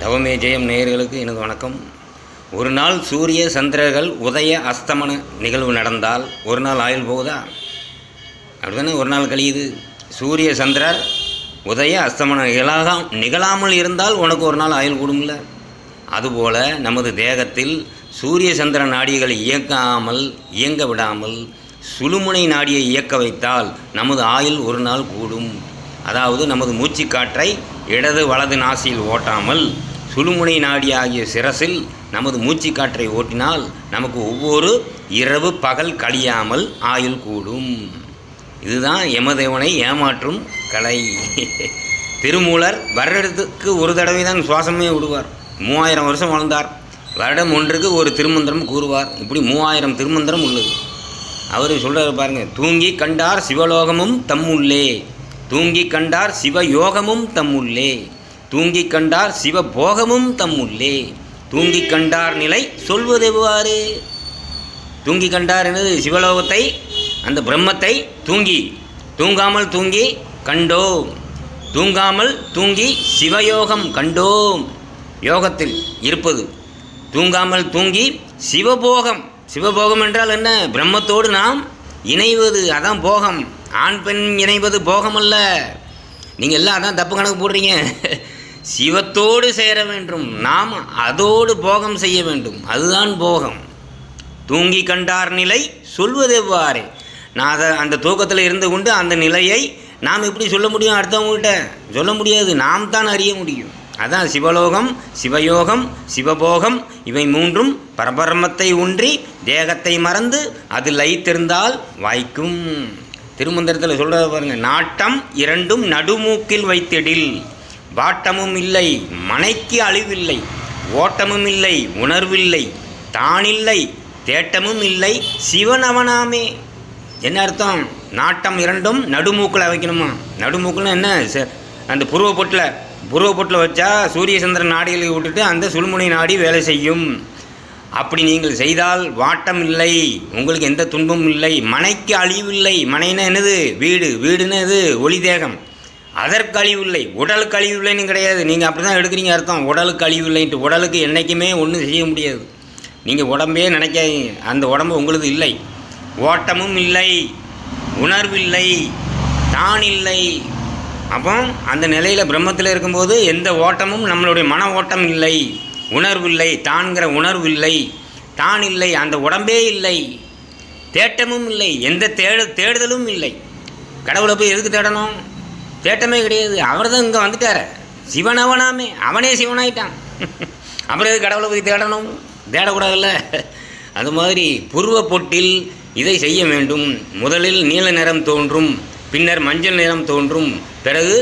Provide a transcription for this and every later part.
தவமே ஜெயம் நேயர்களுக்கு எனது வணக்கம். ஒரு நாள் சூரிய சந்திரர்கள் உதய அஸ்தமன நிகழ்வு நடந்தால் ஒரு நாள் ஆயுள் போகுதா? அப்படிதானே ஒரு நாள் கழியுது. சூரிய சந்திரர் உதய அஸ்தமன நிகழாமல் இருந்தால் உனக்கு ஒரு நாள் ஆயுள் கூடும்ல. அதுபோல் நமது தேகத்தில் சூரிய சந்திர நாடிகளை இயங்க விடாமல் சுழுமுனை நாடியை இயக்க வைத்தால் நமது ஆயுள் ஒரு நாள் கூடும். அதாவது நமது மூச்சுக்காற்றை இடது வலது நாசியில் ஓட்டாமல் சுழுமுனை நாடி ஆகிய சிரசில் நமது மூச்சுக்காற்றை ஓட்டினால் நமக்கு ஒவ்வொரு இரவு பகல் கழியாமல் ஆயுள் கூடும். இதுதான் யமதேவனை ஏமாற்றும் கலை. திருமூலர் வருடத்துக்கு ஒரு தடவை தான் சுவாசமே விடுவார். 3000 வருஷம் வாழ்ந்தார். வருடம் ஒன்றுக்கு ஒரு திருமந்திரம் கூறுவார். இப்படி 3000 திருமந்திரம் உள்ளது. அவர் சொல்கிறார் பாருங்க, தூங்கி கண்டார் சிவலோகமும் தம்முள்ளே, தூங்கி கண்டார் சிவயோகமும் தம்முள்ளே, தூங்கி கண்டார் சிவபோகமும் தம்முள்ளே, தூங்கி கண்டார் நிலை சொல்வதெவ்வாறு? தூங்கி கண்டார் என்னது? சிவலோகத்தை, அந்த பிரம்மத்தை தூங்காமல் தூங்கி கண்டோம், தூங்காமல் தூங்கி சிவயோகம் கண்டோம். யோகத்தில் இருப்பது தூங்காமல் தூங்கி சிவபோகம். சிவபோகம் என்றால் என்ன? பிரம்மத்தோடு நாம் இணைவது, அதான் போகம். ஆண் பெண் இணைவது போகம் அல்ல. நீங்கள் எல்லாம் அதான் தப்பு கணக்கு போடுறீங்க. சிவத்தோடு சேர வேண்டும், நாம் அதோடு போகம் செய்ய வேண்டும், அதுதான் போகம். தூங்கி கண்டார் நிலை சொல்வதெவ்வாறு? நான் அதை அந்த தூக்கத்தில் இருந்து கொண்டு அந்த நிலையை நாம் எப்படி சொல்ல முடியும்? அடுத்தவங்ககிட்ட சொல்ல முடியாது, நாம் தான் அறிய முடியும். அதான் சிவலோகம், சிவயோகம், சிவபோகம், இவை மூன்றும் பரபிரம்மத்தை ஒன்றி தேகத்தை மறந்து அது லயித்திருந்தால் வாய்க்கும். திருமந்திரத்தில் சொல்கிறது பாருங்க, நாட்டம் இரண்டும் நடுமூக்கில் வைத்திடில், வாட்டமும் இல்லை மனைக்கு அழிவில்லை, ஓட்டமும் இல்லை உணர்வில்லை, தானில்லை தேட்டமும் இல்லை சிவனவனாமே. என்ன அர்த்தம்? நாட்டம் இரண்டும் நடுமூக்கில் வைக்கணுமா? நடுமூக்குன்னு என்ன? அந்த புருவப்பொட்டில் வச்சா சூரிய சந்திரன் நாடிகளை விட்டுட்டு அந்த சுழுமுனை நாடி வேலை செய்யும். அப்படி நீங்கள் செய்தால் வாட்டம் இல்லை, உங்களுக்கு எந்த துன்பமும் இல்லை, மனைக்கு அழிவில்லை. மனைன்னா என்னது? வீடு. வீடுன்னு எது? ஒளி தேகம். அதற்கு அழிவில்லை, உடலுக்கு அழிவில்லைன்னு கிடையாது. நீங்கள் அப்படி தான் எடுக்கிறீங்க அர்த்தம். உடலுக்கு அழிவில்லைன்ட்டு. உடலுக்கு என்றைக்குமே ஒன்றும் செய்ய முடியாது. நீங்கள் உடம்பே நினைக்காதீங்க, அந்த உடம்பு உங்களுக்கு இல்லை. ஓட்டமும் இல்லை, உணர்வில்லை, தான் இல்லை. அப்போ அந்த நிலையில் பிரம்மத்தில் இருக்கும்போது எந்த ஓட்டமும் நம்மளுடைய மன ஓட்டம் இல்லை, உணர்வில்லை, தான்கிற உணர்வு இல்லை, தான் இல்லை, அந்த உடம்பே இல்லை, தேட்டமும் இல்லை, எந்த தேடுதலும் இல்லை. கடவுளை போய் எதுக்கு தேடணும்? தேட்டமே கிடையாது. அவர் தான் இங்கே வந்துட்டார். சிவனவனாமே, அவனே சிவனாயிட்டான். அப்புறம் எதுக்கு கடவுளை போய் தேடணும்? தேடக்கூடாதுல்ல. அது மாதிரி புருவ பொட்டில் இதை செய்ய வேண்டும். முதலில் நீல நிறம் தோன்றும், பின்னர் மஞ்சள் நிறம் தோன்றும், பிறகு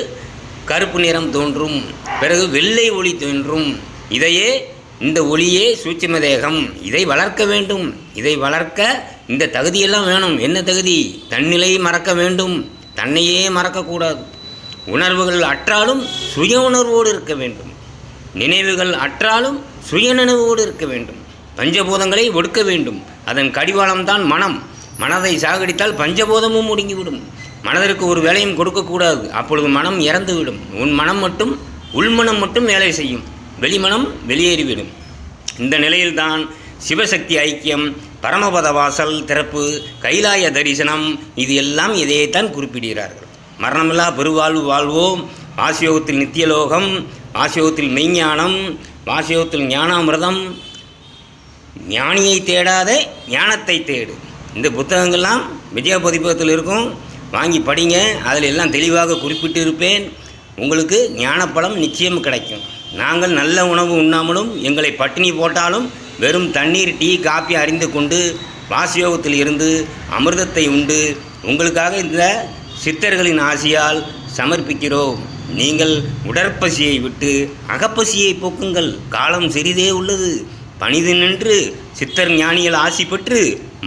கருப்பு நிறம் தோன்றும், பிறகு வெள்ளை ஒளி தோன்றும். இதையே இந்த ஒளியே சூட்சும தேகம். இதை வளர்க்க வேண்டும். இதை வளர்க்க இந்த தகுதியெல்லாம் வேணும். என்ன தகுதி? தன்னிலை மறக்க வேண்டும், தன்னையே மறக்கக்கூடாது. உணர்வுகள் அற்றாலும் சுய உணர்வோடு இருக்க வேண்டும். நினைவுகள் அற்றாலும் சுய நினைவோடு இருக்க வேண்டும். பஞ்சபூதங்களை ஒடுக்க வேண்டும். அதன் கடிவாளம்தான் மனம். மனதை சாகடித்தால் பஞ்சபூதமும் ஒடுங்கிவிடும். மனதிற்கு ஒரு வேலையும் கொடுக்கக்கூடாது, அப்பொழுது மனம் இறந்துவிடும். உன் மனம் மட்டும், உள்மனம் மட்டும் வேலை செய்யும், வெளிமனம் வெளியேறிவிடும். இந்த நிலையில்தான் சிவசக்தி ஐக்கியம், பரமபத வாசல் திறப்பு, கைலாய தரிசனம், இது எல்லாம் இதையேத்தான் குறிப்பிடுகிறார்கள். மரணமில்லா பெருவாழ்வு வாழ்வோம், வாசியோகத்தில் நித்தியலோகம், வாசியோகத்தில் மெய்ஞானம், வாசியோகத்தில் ஞானாமிர்தம், ஞானியை தேடாத ஞானத்தை தேடு. இந்த புத்தகங்கள்லாம் விஜய பதிப்பகத்தில் இருக்கும், வாங்கி படிங்க. அதில் எல்லாம் தெளிவாக குறிப்பிட்டு இருப்பேன். உங்களுக்கு ஞானப்பழம் நிச்சயம் கிடைக்கும். நாங்கள் நல்ல உணவு உண்ணாமலும் எங்களை பட்டினி போட்டாலும் வெறும் தண்ணீர், டீ, காப்பி அறிந்து கொண்டு வாசியோகத்தில் இருந்து அமிர்தத்தை உண்டு உங்களுக்காக இந்த சித்தர்களின் ஆசியால் சமர்ப்பிக்கிறோம். நீங்கள் உடற்பசியை விட்டு அகப்பசியை போக்குங்கள். காலம் சிறிதே உள்ளது. பணிது நின்று சித்தர் ஞானிகள் ஆசி பெற்று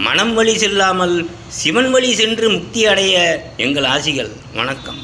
மனம் வழி செல்லாமல் சிவன் வழி சென்று முக்தி அடைய எங்கள் ஆசிகள். வணக்கம்.